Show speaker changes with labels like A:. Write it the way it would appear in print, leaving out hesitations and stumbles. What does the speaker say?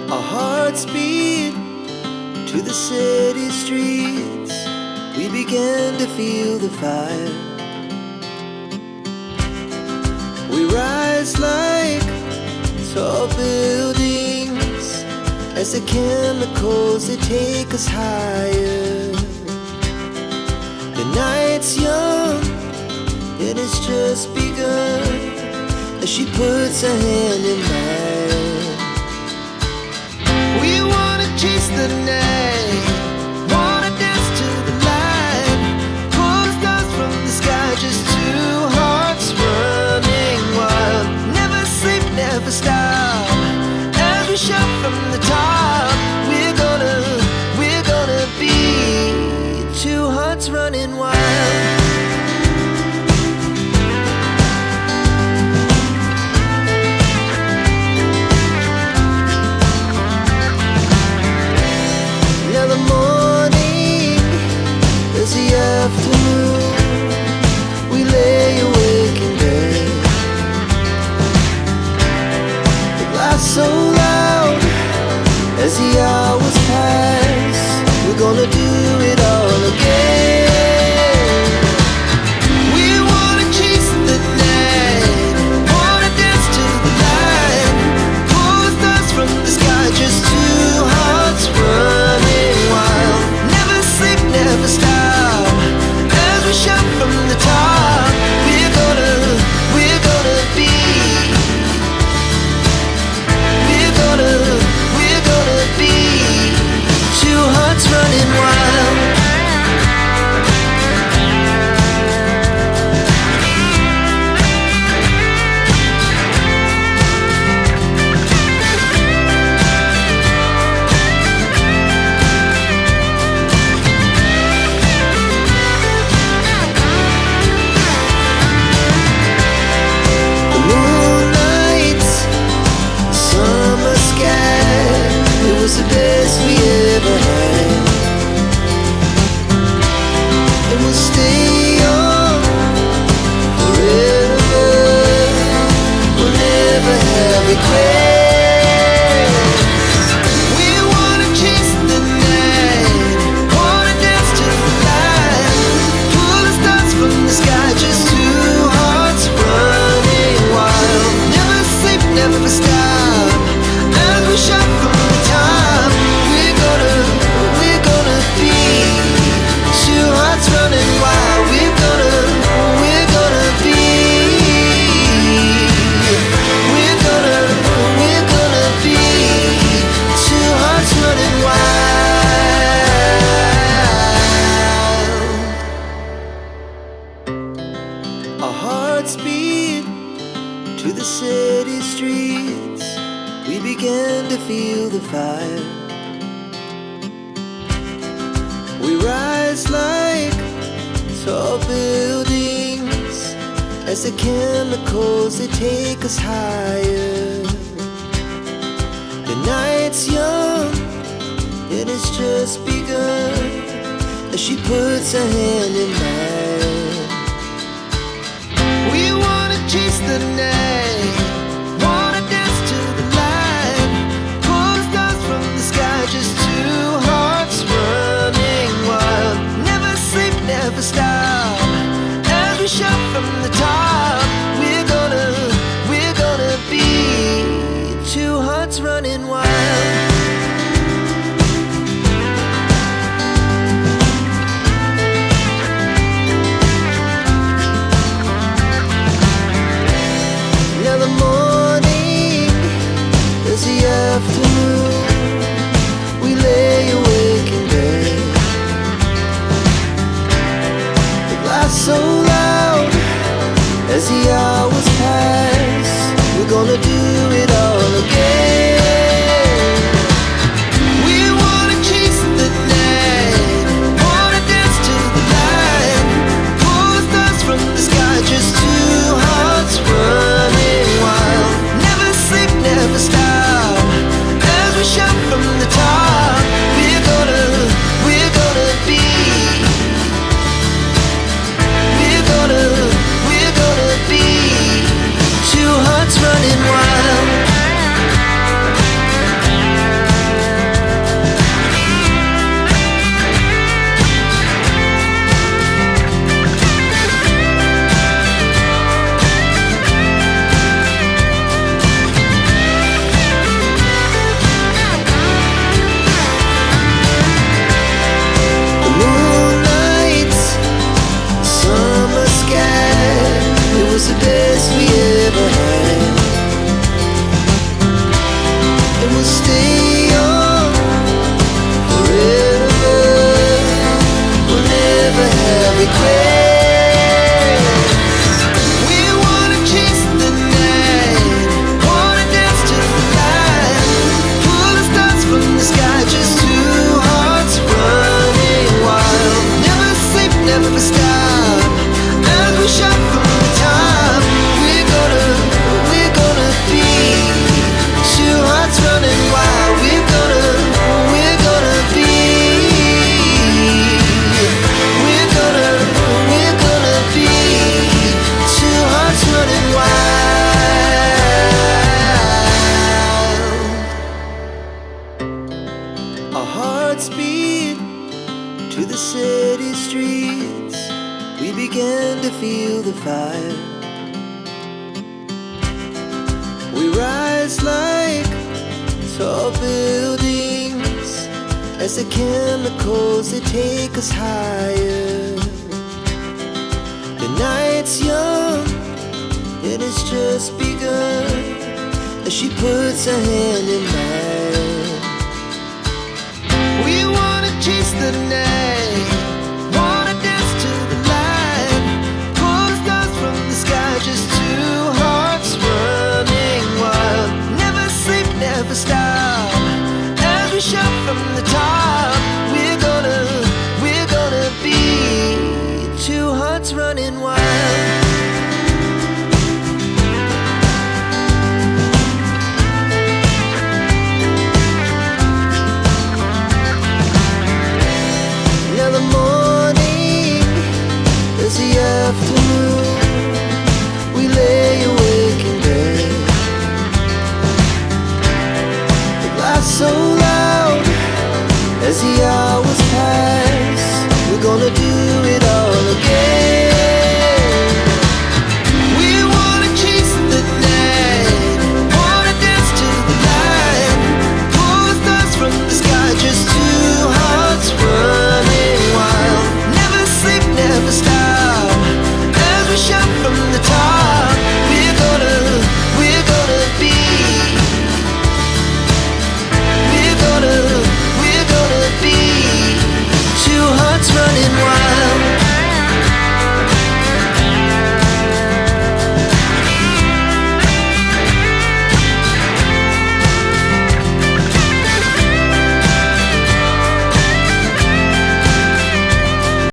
A: Our hearts beat to the city streets. We began to feel the fire. We rise like tall buildings as the chemicals, they take us higher. The night's young and it's just begun as she puts her hand in mine. We wanna chase the night, wanna dance to the light, pull stars from the sky, just two hearts running wild. Never sleep, never stop, as we shout from the top. We're gonna be two hearts running wild. Afternoon, we lay awake in bed. The glass so loud as the hours pass. We're gonna do it all again. We wanna chase the night, wanna dance to the light, pull the stars from the sky, just two hearts running wild. Never sleep, never stop, shout from the top. We're gonna be. We're gonna be two hearts running wild. The best we ever had, and we'll stay on forever. We'll never have regrets. We wanna chase the night, wanna dance to the light, pull the stars from the sky, just two hearts running wild. Never sleep, never stop, as we shout from the top. Running wild, we're gonna be. We're gonna be two hearts running wild. Our hearts beat to the city streets. We began to feel the fire. We rise like tall buildings as the chemicals, they take us higher. The night's young and it's just begun as she puts her hand in mine. We wanna chase the night, wanna dance to the light, pull the stars from the sky, just two hearts running wild. Never sleep, never stop, as we shout from the top. We're gonna be two hearts running wild. Now the morning is the afternoon. We lay awake in bed. So loud as the hours pass. We're gonna do it all again. the fire. We rise like tall buildings as the chemicals, they take us higher. The night's young, it has just begun, as she puts her hand in mine. We wanna chase the night, wanna dance to the light, pull the stars from the sky, just two hearts running wild. Never sleep, never stop, as we shout from the top.